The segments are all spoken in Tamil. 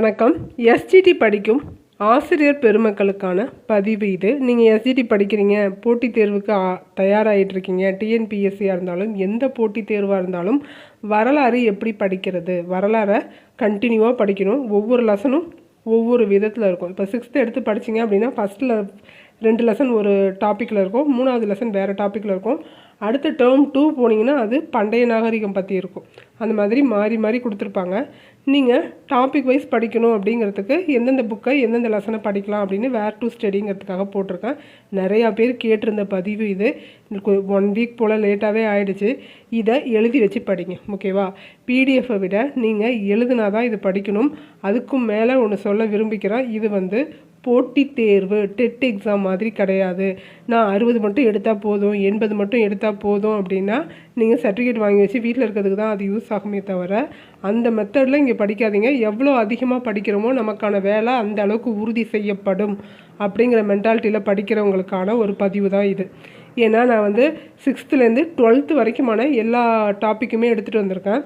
வணக்கம். எஸ்ஜிடி படிக்கும் ஆசிரியர் பெருமக்களுக்கான பதிவு இது. நீங்கள் எஸ்ஜிடி படிக்கிறீங்க, போட்டித் தேர்வுக்கு தயாராகிட்டுருக்கீங்க, டிஎன்பிஎஸ்சியாக இருந்தாலும் எந்த போட்டித் தேர்வாக இருந்தாலும் வரலாறு எப்படி படிக்கிறது, வரலாறை கண்டினியூவாக படிக்கணும். ஒவ்வொரு லெசனும் ஒவ்வொரு விதத்தில் இருக்கும். இப்போ 6th எடுத்து படிச்சிங்க அப்படின்னா ஃபஸ்ட்டில் 2 லெசன் ஒரு டாப்பிக்கில் இருக்கும், 3வது லெசன் வேறு டாப்பிக்கில் இருக்கும். அடுத்த டேர்ம் 2 போனீங்கன்னா அது பண்டைய நாகரிகம் பற்றி இருக்கும். அந்த மாதிரி மாறி மாறி கொடுத்துருப்பாங்க. நீங்கள் டாபிக் வைஸ் படிக்கணும் அப்படிங்கிறதுக்கு எந்தெந்த புக்கை எந்தெந்த லெசனை படிக்கலாம் அப்படின்னு வேர் டு ஸ்டடிங்கிறதுக்காக போட்டிருக்கேன். நிறையா பேர் கேட்டிருந்த பதிவு இது. 1 வீக் போல் லேட்டாகவே ஆகிடுச்சு. இதை எழுதி வச்சு படிங்க, ஓகேவா? பிடிஎஃப்பை விட நீங்கள் எழுதுனா தான் இது படிக்கணும். அதுக்கும் மேலே ஒன்று சொல்ல விரும்பிக்கிறேன். இது போட்டித் தேர்வு டெட் எக்ஸாம் மாதிரி கிடையாது. நான் 60 மட்டும் எடுத்தால் போதும், 80 மட்டும் எடுத்தால் போதும் அப்படின்னா நீங்கள் சர்டிஃபிகேட் வாங்கி வச்சு வீட்டில் இருக்கிறதுக்கு தான் அது யூஸ் ஆகுமே தவிர அந்த மெத்தடில் இங்கே படிக்காதீங்க. எவ்வளோ அதிகமாக படிக்கிறோமோ நமக்கான வேலை அந்த அளவுக்கு உறுதி செய்யப்படும் அப்படிங்கிற மென்டாலிட்டியில் படிக்கிறவங்களுக்கான ஒரு பதிவு தான் இது. ஏன்னா நான் 6th-லேருந்து 12th வரைக்குமான எல்லா டாப்பிக்குமே எடுத்துகிட்டு வந்திருக்கேன்.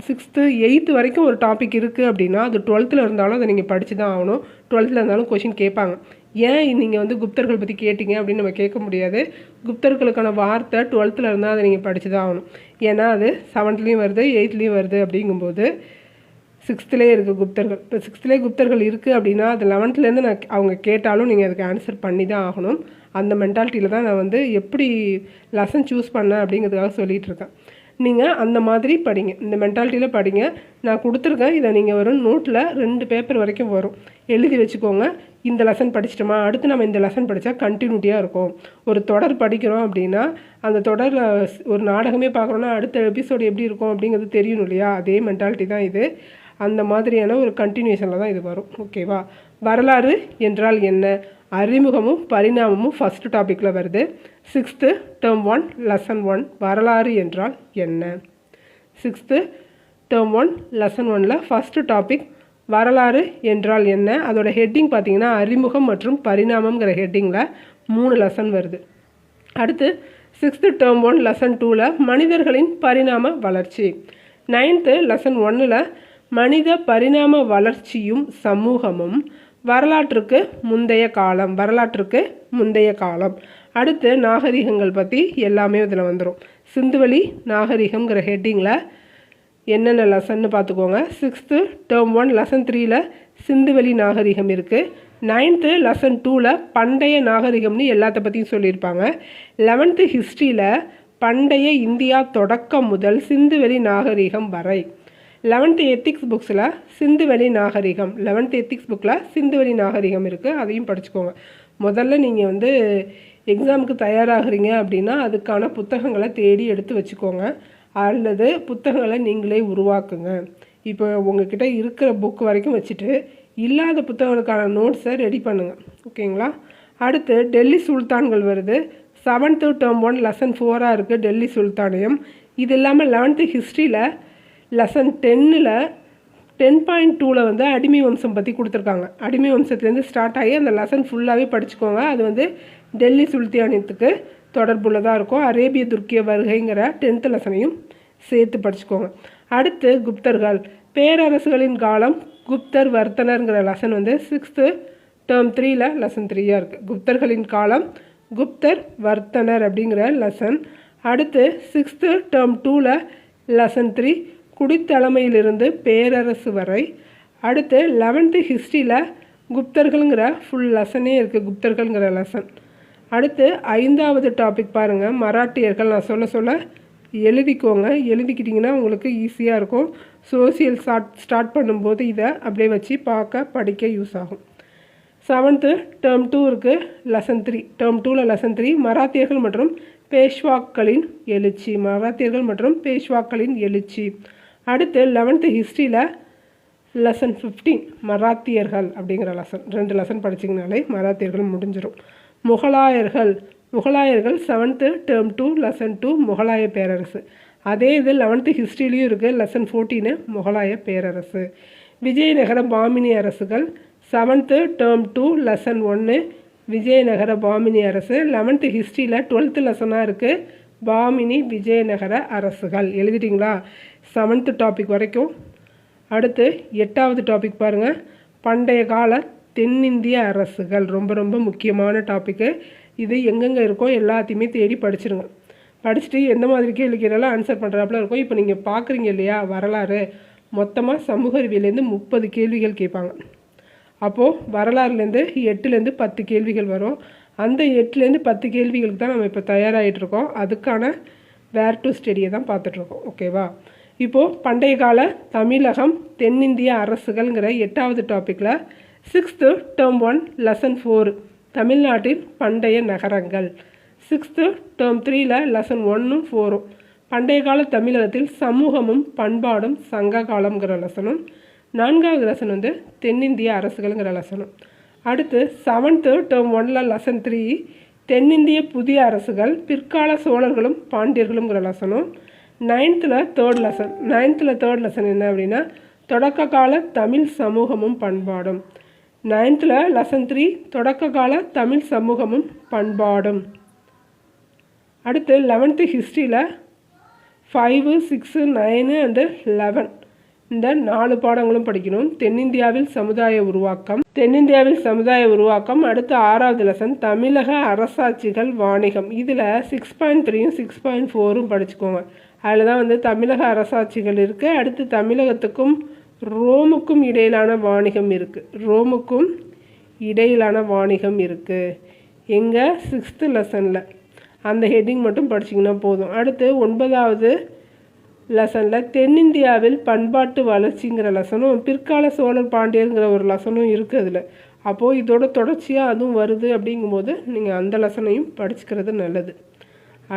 6th 8th வரைக்கும் ஒரு டாபிக் இருக்குது அப்படின்னா அது 12th இருந்தாலும் அதை நீங்கள் படித்து தான் ஆகணும். 12th இருந்தாலும் கொஷின் கேட்பாங்க. ஏன் நீங்கள் குப்தர்கள் பற்றி கேட்டிங்க அப்படின்னு நம்ம கேட்க முடியாது. குப்தர்களுக்கான வார்த்தை 12th இருந்தால் அதை நீங்கள் படித்து தான் ஆகணும். ஏன்னா அது 7th-லேயும் வருது, 8th-லேயும் வருது. அப்படிங்கும்போது 6th-லேயே இருக்குது குப்தர்கள். இப்போ 6th-லேயே குப்தர்கள் இருக்குது அப்படின்னா அது 11th-லேருந்து அவங்க கேட்டாலும் நீங்கள் அதுக்கு ஆன்சர் பண்ணி தான் ஆகணும். அந்த மென்டாலிட்டியில் தான் நான் எப்படி லெசன் சூஸ் பண்ணேன் அப்படிங்கிறதுக்காக சொல்லிகிட்ருக்கேன். நீங்கள் அந்த மாதிரி படிங்க, இந்த மென்டாலிட்டியில் படிங்க. நான் கொடுத்துருக்கேன். இதை நீங்கள் ஒரு நோட்டில் 2 பேப்பர் வரைக்கும் வரும், எழுதி வச்சுக்கோங்க. இந்த லெசன் படிச்சிட்டோமா, அடுத்து நம்ம இந்த லெசன் படித்தா கண்டினியூட்டியாக இருக்கும். ஒரு தொடர் படிக்கிறோம் அப்படின்னா அந்த தொடரில் ஒரு நாடகமே பார்க்குறோன்னா அடுத்த எபிசோடு எப்படி இருக்கும் அப்படிங்கிறது தெரியணும் இல்லையா? அதே மென்டாலிட்டி தான் இது. அந்த மாதிரியான ஒரு கண்டினியூஷனில் தான் இது வரும், ஓகேவா? வரலாறு என்றால் என்ன, அறிமுகமும் பரிணாமமும் ஃபஸ்ட்டு டாப்பிக்கில் வருது. 6th டேர்ம் 1 லெசன் 1 வரலாறு என்றால் என்ன. 6th டேர்ம் 1 லெசன் 1ல் ஃபஸ்ட்டு டாபிக் வரலாறு என்றால் என்ன. அதோட ஹெட்டிங் பார்த்தீங்கன்னா அறிமுகம் மற்றும் பரிணாமங்கிற ஹெட்டிங்கில் 3 லெசன் வருது. அடுத்து 6th டேர்ம் 1 லெசன் 2ல் மனிதர்களின் பரிணாம வளர்ச்சி. 9th லெசன் 1ல் மனித பரிணாம வளர்ச்சியும் சமூகமும் வரலாற்றுக்கு முந்தைய காலம். அடுத்து நாகரிகங்கள் பற்றி எல்லாமே இதில் வந்துடும். சிந்துவெளி நாகரிகங்கிற ஹெட்டிங்கில் என்னென்ன லெசன்னு பார்த்துக்கோங்க. 6th டேர்ம் 1 லெசன் 3ல் சிந்துவெளி நாகரிகம் இருக்குது. 9th லெசன் 2ல் பண்டைய நாகரிகம்னு எல்லாத்த பற்றியும் சொல்லியிருப்பாங்க. 11th ஹிஸ்ட்ரியில் பண்டைய இந்தியா தொடக்கம் முதல் சிந்துவெளி நாகரிகம் வரை. 11th எத்திக்ஸ் புக்ஸில் சிந்துவெளி நாகரிகம், 11th எத்திக்ஸ் புக்கில் சிந்துவெளி நாகரிகம் இருக்குது, அதையும் படிச்சுக்கோங்க. முதல்ல நீங்கள் எக்ஸாமுக்கு தயாராகிறீங்க அப்படின்னா அதுக்கான புத்தகங்களை தேடி எடுத்து வச்சுக்கோங்க, அல்லது புத்தகங்களை நீங்களே உருவாக்குங்க. இப்போ உங்கள்கிட்ட இருக்கிற புக் வரைக்கும் வச்சுட்டு இல்லாத புத்தகங்களுக்கான நோட்ஸை ரெடி பண்ணுங்கள், ஓகேங்களா? அடுத்து டெல்லி சுல்தான்கள் வருது. 7th டேர்ம் 1 லெசன் 4 இருக்குது டெல்லி சுல்தானியம். இது இல்லாமல் 11th ஹிஸ்ட்ரியில் லெசன் 10ல் 10.2ல் அடிமை வம்சம் பற்றி கொடுத்துருக்காங்க. அடிமை வம்சத்துலேருந்து ஸ்டார்ட் ஆகி அந்த லெசன் ஃபுல்லாகவே படிச்சுக்கோங்க. அது டெல்லி சுல்தானியத்துக்கு தொடர்புள்ளதாக இருக்கும். அரேபிய துர்க்கிய வருகைங்கிற 10th லெசனையும் சேர்த்து படிச்சுக்கோங்க. அடுத்து குப்தர்கள், பேரரசுகளின் காலம், குப்தர் வர்த்தனர்ங்கிற லெசன் 6th டேர்ம் 3ல் லெசன் 3 இருக்குது. குப்தர்களின் காலம், குப்தர் வர்த்தனர் அப்படிங்கிற லெசன். அடுத்து 6th டேர்ம் 2ல் லெசன் 3 குடித்தலைமையிலிருந்து பேரரசு வரை. அடுத்து 11th ஹிஸ்ட்ரியில் குப்தர்கள்ங்கிற ஃபுல் லெசனே இருக்குது, குப்தர்கள்ங்கிற லெசன். அடுத்து 5வது டாபிக் பாருங்கள், மராட்டியர்கள். நான் சொல்ல எழுதிக்கோங்க, எழுதிக்கிட்டிங்கன்னா உங்களுக்கு ஈஸியாக இருக்கும். சோசியல் ஸ்டார்ட் பண்ணும்போது இதை அப்படியே வச்சு படிக்க யூஸ் ஆகும். 7th டேர்ம் 2 இருக்குது லெசன் 3. டேர்ம் 2ல் லெசன் 3 மராத்தியர்கள் மற்றும் பேஷ்வாக்களின் எழுச்சி. அடுத்து 11th ஹிஸ்ட்ரியில் லெசன் 15 மராத்தியர்கள் அப்படிங்கிற லெசன். 2 லெசன் படிச்சிங்கனாலே மராத்தியர்கள் முடிஞ்சிடும். முகலாயர்கள் 7th டேர்ம் 2 லெசன் 2 முகலாய பேரரசு. அதே இது 11th ஹிஸ்ட்ரிலையும் இருக்குது, லெசன் 14 முகலாய பேரரசு. விஜயநகர பாமினி அரசுகள் 7th term 2 lesson 1 Vijayanagara Bhamini அரசு. 11th ஹிஸ்ட்ரியில் 12th லெசனாக இருக்குது பாமினி விஜயநகர அரசுகள். எழுதிட்டிங்களா? 7th டாபிக் வரைக்கும் அடுத்து 8வது டாபிக் பாருங்கள், பண்டைய கால தென்னிந்திய அரசுகள். ரொம்ப ரொம்ப முக்கியமான டாப்பிக்கு. இது எங்கெங்கே இருக்கோ எல்லாத்தையுமே தேடி படிச்சிருங்க. படிச்சுட்டு எந்த மாதிரி கேள்விக்கெல்லாம் ஆன்சர் பண்ணுறாப்புல இருக்கும். இப்போ நீங்கள் பார்க்குறீங்க இல்லையா வரலாறு, மொத்தமாக சமூக அறிவியலேருந்து 30 கேள்விகள் கேட்பாங்க. அப்போது வரலாறுலேருந்து 8லேருந்து 10 கேள்விகள் வரும். அந்த 8லேருந்து 10 கேள்விகளுக்கு தான் நம்ம இப்போ தயாராகிட்ருக்கோம். அதுக்கான வேர் டு ஸ்டடியை தான் பார்த்துட்ருக்கோம். ஓகேவா? இப்போது பண்டைய கால தமிழகம் தென்னிந்திய அரசுகள்ங்கிற 8வது டாப்பிக்கில் 6th term 1 lesson 4 தமிழ்நாட்டின் பண்டைய நகரங்கள். 6th term 3ல் lesson 1ம் 4ம் பண்டைய கால தமிழகத்தில் சமூகமும் பண்பாடும் சங்க காலம்ங்கிற லெசனும், 4வது லெசன் வந்து தென்னிந்திய அரசுகள்ங்கிற லெசனும். அடுத்து 7th term 1ல் lesson 3 தென்னிந்திய புதிய அரசுகள் பிற்கால சோழர்களும் பாண்டியர்களும்ங்கிற லெசனும். 9th தேர்ட் லெசன் என்ன அப்படின்னா தொடக்க கால தமிழ் சமூகமும் பண்பாடும். 9th lesson 3 தொடக்க கால தமிழ் சமூகமும் பண்பாடும். அடுத்து 11th ஹிஸ்ட்ரியில் 5, 6, 9 and 11 இந்த 4 பாடங்களும் படிக்கணும். தென்னிந்தியாவில் சமுதாய உருவாக்கம். அடுத்து 6வது லெசன் தமிழக அரசாட்சிகள் வாணிகம். இதில் 6.3யும் 6.4ம் படிச்சுக்கோங்க. அதில் தான் வந்து தமிழக அரசாட்சிகள் இருக்குது. அடுத்து தமிழகத்துக்கும் ரோமுக்கும் இடையிலான வாணிகம் இருக்குது. எங்கே 6th லெசனில் அந்த ஹெட்டிங் மட்டும் படிச்சிங்கன்னா போதும். அடுத்து 9வது லெசனில் தென்னிந்தியாவில் பண்பாட்டு வளர்ச்சிங்கிற லெசனும் பிற்கால சோழர் பாண்டியருங்கிற ஒரு லெசனும் இருக்குது அதில். அப்போது இதோட தொடர்ச்சியாக அதுவும் வருது. அப்படிங்கும்போது நீங்கள் அந்த லெசனையும் படிச்சுக்கிறது நல்லது.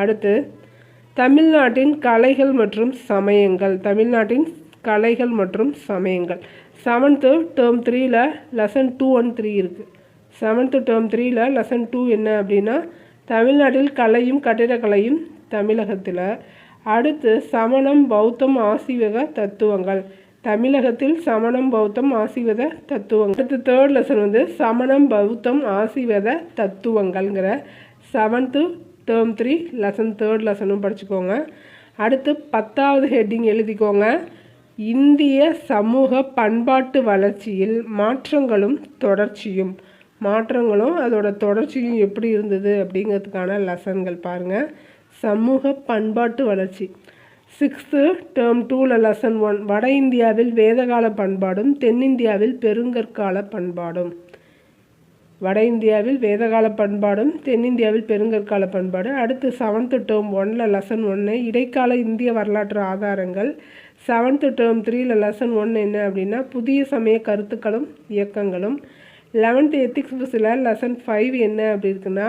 அடுத்து தமிழ்நாட்டின் கலைகள் மற்றும் சமயங்கள். 7th term 3ல் lesson 2 and 3 இருக்குது. 7th term 3ல் lesson 2 என்ன அப்படின்னா தமிழ்நாட்டில் கலையும் கட்டிடக்கலையும் தமிழகத்தில். அடுத்து சமணம் பௌத்தம் ஆசீவக தத்துவங்கள். தமிழகத்தில் சமணம் பௌத்தம் ஆசீவத தத்துவங்கள். அடுத்து 3rd லெசன் வந்து சமணம் பௌத்தம் ஆசீவத தத்துவங்கள்ங்கிற 7th term 3 lesson 3rd லெசனும் படிச்சுக்கோங்க. அடுத்து 10வது ஹெட்டிங் எழுதிக்கோங்க, இந்திய சமூக பண்பாட்டு வளர்ச்சியில் மாற்றங்களும் அதோட தொடர்ச்சியும் எப்படி இருந்தது அப்படிங்கிறதுக்கான லெசன்கள் பாருங்கள். சமூக பண்பாட்டு வளர்ச்சி. 6th term 2ல் lesson 1 வட இந்தியாவில் வேதகால பண்பாடும் தென்னிந்தியாவில் பெருங்கற்கால பண்பாடும். அடுத்து 7th term 1ல் lesson 1 இடைக்கால இந்திய வரலாற்று ஆதாரங்கள். 7th term 3ல் lesson 1 என்ன அப்படின்னா புதிய சமய கருத்துக்களும் இயக்கங்களும். 11th எத்திக்ஸ் புக்ஸில் lesson 5 என்ன அப்படி இருக்குன்னா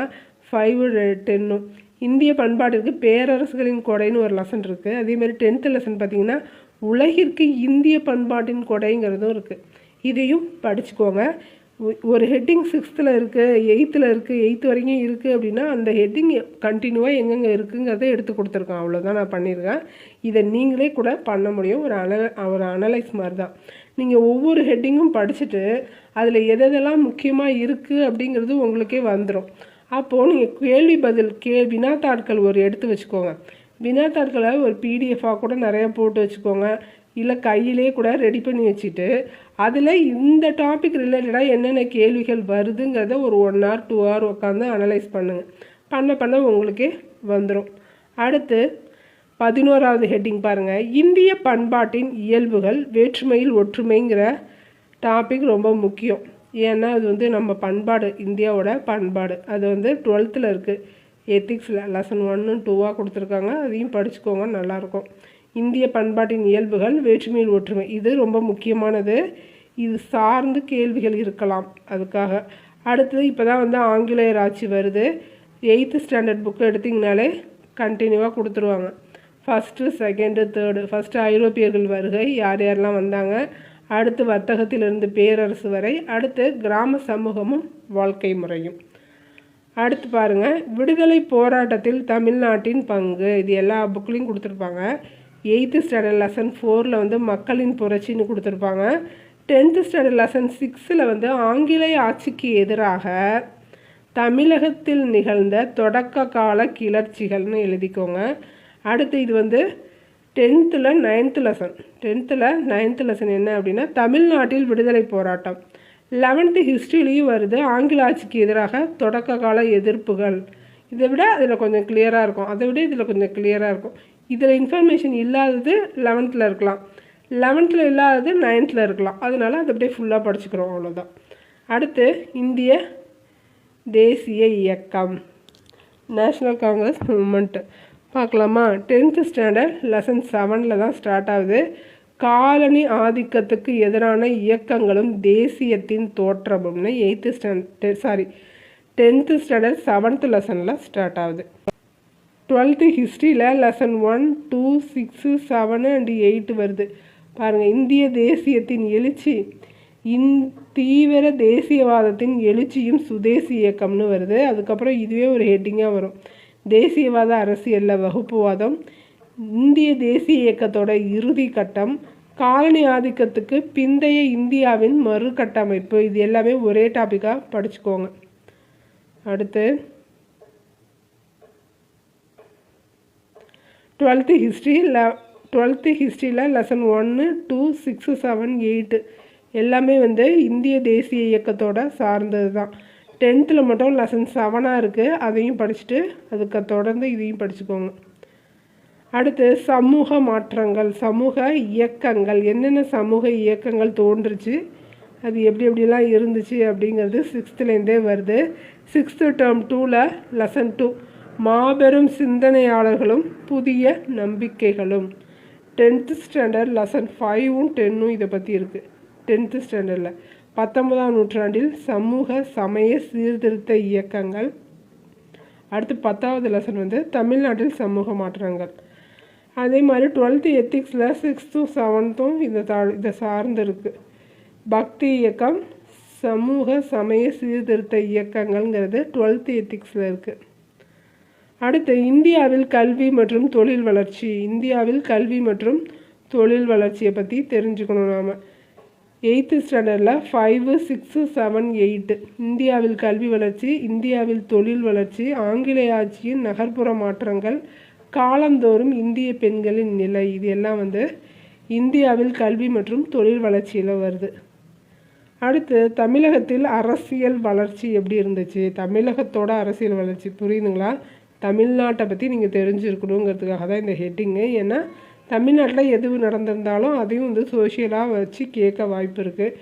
5, 10 இந்திய பண்பாட்டிற்கு பேரரசுகளின் கொடைன்னு ஒரு லெசன் இருக்குது. அதேமாதிரி 10th லெசன் பார்த்திங்கன்னா உலகிற்கு இந்திய பண்பாட்டின் கொடைங்கிறதும் இருக்குது. இதையும் படிச்சுக்கோங்க. ஒரு ஹெட்டிங் 6th இருக்குது, 8th இருக்குது, 8th வரைக்கும் இருக்குது அப்படின்னா அந்த ஹெட்டிங் கண்டினியூவாக எங்கெங்கே இருக்குங்கிறத எடுத்து கொடுத்துருக்கேன். அவ்வளோதான் நான் பண்ணியிருக்கேன். இதை நீங்களே கூட பண்ண முடியும். ஒரு அனலைஸ் மாதிரி தான். நீங்கள் ஒவ்வொரு ஹெட்டிங்கும் படிச்சுட்டு அதில் எதெல்லாம் முக்கியமாக இருக்குது அப்படிங்கிறது உங்களுக்கே வந்துடும். அப்போது நீங்கள் வினாத்தாட்கள் ஒரு எடுத்து வச்சுக்கோங்க. வினாத்தாட்களை ஒரு பிடிஎஃபாக கூட நிறையா போட்டு வச்சுக்கோங்க. இல்லை கையிலே கூட ரெடி பண்ணி வச்சுட்டு அதில் இந்த டாபிக் ரிலேட்டடாக என்னென்ன கேள்விகள் வருதுங்கிறத ஒரு 1 hour 2 hour உட்காந்து அனலைஸ் பண்ண உங்களுக்கே வந்துடும். அடுத்து 11வது ஹெட்டிங் பாருங்கள், இந்திய பண்பாட்டின் இயல்புகள் வேற்றுமையில் ஒற்றுமைங்கிற டாபிக் ரொம்ப முக்கியம். ஏன்னா அது வந்து நம்ம பண்பாடு, இந்தியாவோட பண்பாடு. அது வந்து 12th இருக்குது. எத்திக்ஸில் lesson 1 and 2 கொடுத்துருக்காங்க. அதையும் படிச்சுக்கோங்க, நல்லாயிருக்கும். இந்திய பண்பாட்டின் இயல்புகள் வேற்றுமையில் ஒற்றுமை இது ரொம்ப முக்கியமானது. இது சார்ந்து கேள்விகள் இருக்கலாம் அதுக்காக. அடுத்தது இப்போ தான் வந்து ஆங்கிலேயர் ஆட்சி வருது. 8th standard புக்கு எடுத்திங்கனாலே கண்டினியூவாக கொடுத்துருவாங்க. 1st, 2nd, 3rd. ஃபஸ்ட்டு ஐரோப்பியர்கள் வருகை, யாரெல்லாம் வந்தாங்க. அடுத்து வர்த்தகத்திலிருந்து பேரரசு வரை. அடுத்து கிராம சமூகமும் வாழ்க்கை முறையும். அடுத்து பாருங்கள், விடுதலை போராட்டத்தில் தமிழ்நாட்டின் பங்கு. இது எல்லா புக்லேயும் கொடுத்துருப்பாங்க. 8th standard lesson 4ல் வந்து மக்களின் புரட்சின்னு கொடுத்துருப்பாங்க. 10th standard lesson 6ல் வந்து ஆங்கிலேய ஆட்சிக்கு எதிராக தமிழகத்தில் நிகழ்ந்த தொடக்க கால கிளர்ச்சிகள்னு எழுதிக்கோங்க. அடுத்து இது வந்து 10th 9th லெசன் என்ன அப்படின்னா தமிழ்நாட்டில் விடுதலை போராட்டம். 11th ஹிஸ்ட்ரிலையும் வருது, ஆங்கில ஆட்சிக்கு எதிராக தொடக்க கால எதிர்ப்புகள். இதை விட அதில் கொஞ்சம் கிளியராக இருக்கும், அதை விட இதில் கொஞ்சம் கிளியராக இருக்கும். இதில் இன்ஃபர்மேஷன் இல்லாதது 11th இருக்கலாம், 11th இல்லாதது 9th இருக்கலாம். அதனால் அதை அப்படியே ஃபுல்லாக படிச்சுக்கிறோம், அவ்வளோதான். அடுத்து இந்திய தேசிய இயக்கம், நேஷ்னல் காங்கிரஸ் மூமெண்ட் பார்க்கலாமா. 10th ஸ்டாண்டர்ட் லெசன் 7 தான் ஸ்டார்ட் ஆகுது. காலனி ஆதிக்கத்துக்கு எதிரான இயக்கங்களும் தேசியத்தின் தோற்றமும்னு 10th ஸ்டாண்டர்ட் 7th லெசனில் ஸ்டார்ட் ஆகுது. 12th ஹிஸ்ட்ரியில் லெசன் 1, 2, 6, 7 and 8 வருது. பாருங்கள், இந்திய தேசியத்தின் எழுச்சி, தீவிர தேசியவாதத்தின் எழுச்சியும் சுதேசி இயக்கம்னு வருது. அதுக்கப்புறம் இதுவே ஒரு ஹெட்டிங்காக வரும், தேசியவாத அரசியலில் வகுப்புவாதம், இந்திய தேசிய இயக்கத்தோட இறுதி கட்டம், காலனி ஆதிக்கத்துக்கு பிந்தைய இந்தியாவின் மறுகட்டமைப்பு. இது எல்லாமே ஒரே டாப்பிக்காக படிச்சுக்கோங்க. அடுத்து 12th ஹிஸ்ட்ரியில் லெசன் 1, 2, 6, 7, 8 எல்லாமே இந்திய தேசிய இயக்கத்தோட சார்ந்தது தான். 10th மட்டும் லெசன் 7 இருக்குது, அதையும் படிச்சுட்டு அதுக்கு தொடர்ந்து இதையும் படிச்சுக்கோங்க. அடுத்து சமூக மாற்றங்கள், சமூக இயக்கங்கள், என்னென்ன சமூக இயக்கங்கள் தோன்றுச்சு, அது எப்படிலாம் இருந்துச்சு அப்படிங்கிறது 6th வருது. 6th term 2ல் லெசன் 2 மாபெரும் சிந்தனையாளர்களும் புதிய நம்பிக்கைகளும். 10th ஸ்டாண்டர்ட் லெசன் 5ம் 10ம் இதை பற்றி இருக்குது. 10th ஸ்டாண்டர்டில் 19ஆம் நூற்றாண்டில் சமூக சமய சீர்திருத்த இயக்கங்கள். அடுத்து 10வது லெசன் தமிழ்நாட்டில் சமூக மாற்றங்கள். அதே மாதிரி 12th எத்திக்ஸில் 6th to 7th இதை சார்ந்து இருக்குது. பக்தி இயக்கம், சமூக சமய சீர்திருத்த இயக்கங்கள்ங்கிறது 12th எத்திக்ஸில் இருக்குது. அடுத்து இந்தியாவில் கல்வி மற்றும் தொழில் வளர்ச்சி, இந்தியாவில் கல்வி மற்றும் தொழில் வளர்ச்சியை பற்றி தெரிஞ்சுக்கணும் நாம். 8th ஸ்டாண்டர்டில் 5, 6, 7, 8 இந்தியாவில் கல்வி வளர்ச்சி, இந்தியாவில் தொழில் வளர்ச்சி, ஆங்கிலேய ஆட்சியின் நகர்ப்புற மாற்றங்கள், காலந்தோறும் இந்திய பெண்களின் நிலை. இது எல்லாம் இந்தியாவில் கல்வி மற்றும் தொழில் வளர்ச்சியில் வருது. அடுத்து தமிழகத்தில் அரசியல் வளர்ச்சி எப்படி இருந்துச்சு, தமிழகத்தோட அரசியல் வளர்ச்சி புரியுதுங்களா. தமிழ்நாட்டை பற்றி நீங்கள் தெரிஞ்சிருக்கணுங்கிறதுக்காக தான் இந்த ஹெட்டிங்கு. ஏன்னா தமிழ்நாட்டில் எது நடந்திருந்தாலும் அதையும் சோஷியலாக வச்சு கேட்க வாய்ப்பு இருக்குது.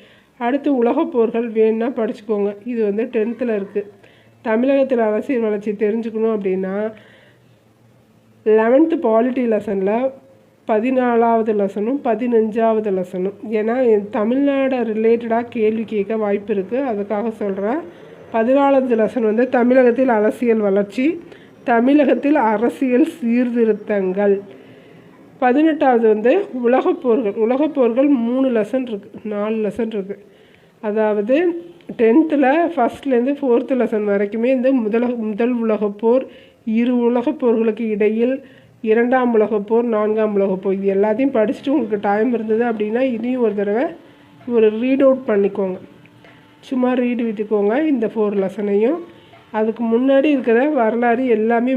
அடுத்து உலகப் போர்கள் வேணுன்னா படிச்சுக்கோங்க, இது 10th இருக்குது. தமிழகத்தில் அரசியல் வளர்ச்சி தெரிஞ்சுக்கணும் அப்படின்னா 11th பாலிட்டி லெசனில் 14வது லெசனும் 15வது லெசனும், ஏன்னா தமிழ்நாடு ரிலேட்டடாக கேள்வி கேட்க வாய்ப்பு இருக்குது, அதுக்காக சொல்கிறேன். 14வது லெசன் தமிழகத்தில் அரசியல் வளர்ச்சி, தமிழகத்தில் அரசியல் சீர்திருத்தங்கள். 18வது உலகப்போர்கள். உலகப்போர்கள் 3 லெசன் இருக்குது, 4 லெசன் இருக்குது. அதாவது 10th 1st 4th லெசன் வரைக்குமே முதல் உலகப்போர், 2 உலகப்போர்களுக்கு இடையில், 2ஆம் உலகப்போர், 4ஆம் உலகப்போர், இது எல்லாத்தையும் படிச்சுட்டு உங்களுக்கு டைம் இருந்தது அப்படின்னா இதையும் ஒரு தடவை ரீட் அவுட் பண்ணிக்கோங்க, சும்மா ரீடு விட்டுக்கோங்க இந்த 4 லெசனையும். அதுக்கு முன்னாடி இருக்கிற வரலாறு எல்லாமே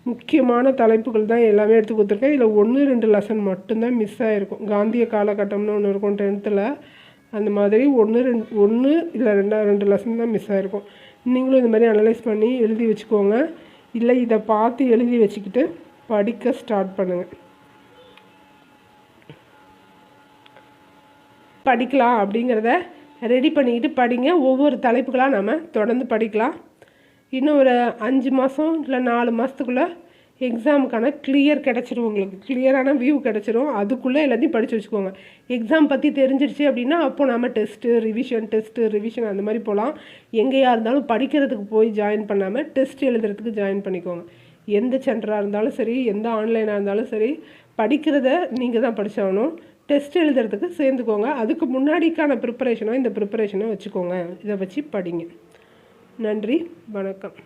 முக்கியமான தலைப்புகள் தான் எல்லாமே எடுத்து கொடுத்துருக்கேன். இதில் 1, 2 லெசன் மட்டும்தான் மிஸ் ஆகிருக்கும். காந்திய காலகட்டம்னு ஒன்று இருக்கும் 10th, அந்த மாதிரி 1 இல்லை 2 லெசன் தான் மிஸ் ஆகிருக்கும். நீங்களும் இந்த மாதிரி அனலைஸ் பண்ணி எழுதி வச்சுக்கோங்க, இல்லை இதை பார்த்து எழுதி வச்சுக்கிட்டு படிக்க ஸ்டார்ட் பண்ணுங்கள். படிக்கலாம் அப்படிங்கிறத ரெடி பண்ணிக்கிட்டு படிங்க. ஒவ்வொரு தலைப்புகளாக நம்ம தொடர்ந்து படிக்கலாம். இன்னும் ஒரு 5 மாதம் இல்லை 4 மாதத்துக்குள்ளே எக்ஸாமுக்கான கிளியர் கிடச்சிரும், உங்களுக்கு கிளியரான வியூ கிடச்சிரும். அதுக்குள்ளே எல்லாத்தையும் படித்து வச்சுக்கோங்க. எக்ஸாம் பற்றி தெரிஞ்சிருச்சு அப்படின்னா அப்போ நம்ம டெஸ்ட்டு ரிவிஷன் அந்த மாதிரி போகலாம். எங்கேயா இருந்தாலும் படிக்கிறதுக்கு போய் ஜாயின் பண்ணாமல் டெஸ்ட் எழுதுறதுக்கு ஜாயின் பண்ணிக்கோங்க. எந்த சென்டராக இருந்தாலும் சரி, எந்த ஆன்லைனாக இருந்தாலும் சரி, படிக்கிறத நீங்கள் தான் படித்தாகணும். டெஸ்ட் எழுதுறதுக்கு சேர்ந்துக்கோங்க. அதுக்கு முன்னாடிக்கான ப்ரிப்பரேஷனை இந்த ப்ரிப்பரேஷனை வச்சுக்கோங்க. இதை வச்சு படிங்க. நன்றி, வணக்கம்.